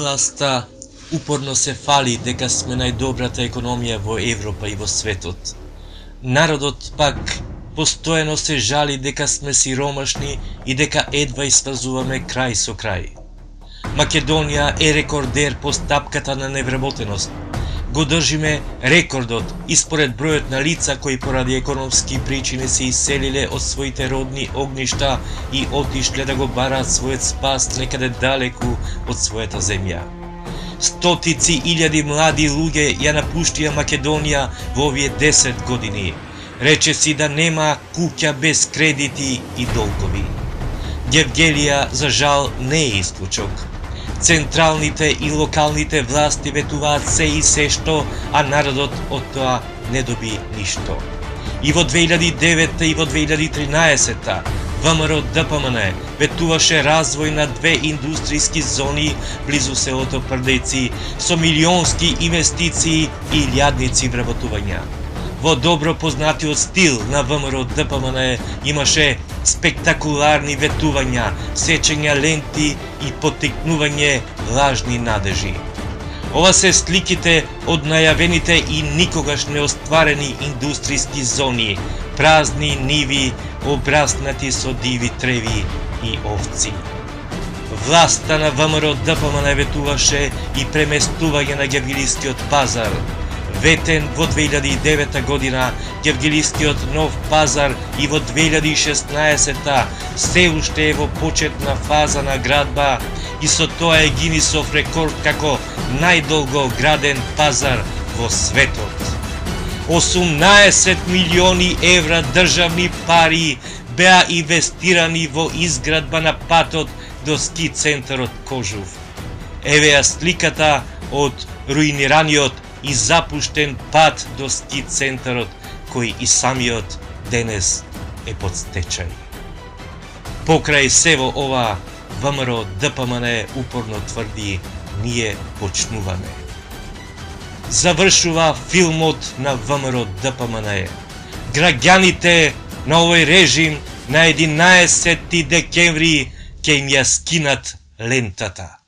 Власта упорно се фали дека сме најдобрата економија во Европа и во светот. Народот пак постојано се жали дека сме сиромашни и дека едва испазуваме крај со крај. Македонија е рекордер по стапката на невработеност. Го држиме рекордот и според бројот на лица кои поради економски причини се иселиле од своите родни огништа и отишле да го бараат својот спас некаде далеку од својата земја. Стотици илјади млади луѓе ја напуштија Македонија во овие 10 години. Рече си да нема куќа без кредити и долгови. Гевгелија, за жал, не е исклучок. Централните и локалните власти ветуваат се и се што, а народот од тоа не доби ништо. И во 2009 и во 2013 ВМРО ДПМН ветуваше развој на 2 индустријски зони близу селото Прдеци со милионски инвестиции и илјадници вработувања. Во добро познатиот стил на ВМРО ДПМН имаше спектакуларни ветувања, сечења ленти и поттикнување лажни надежи. Ова се сликите од најавените и никогаш неостварени индустријски зони, празни ниви обраснати со диви треви и овци. Власта на ВМРО ДПМН ветуваше и преместување на Гевгелискиот пазар. Ветен во 2009 година, Гевгелискиот нов пазар и во 2016 се уште е во почетна фаза на градба и со тоа е Гинисов рекорд како најдолго граден пазар во светот. 18 милиони евра државни пари беа инвестирани во изградба на патот до ски центарот Кожув. Еве ја сликата од руинираниот и запуштен пат до ски центарот, кој и самиот денес е под стечај. Покрај сево ова, ВМРО ДПМН упорно тврди: ние почнуваме. Завршува филмот на ВМРО ДПМН. Граѓаните на овој режим на 11 декември ќе им ја скинат лентата.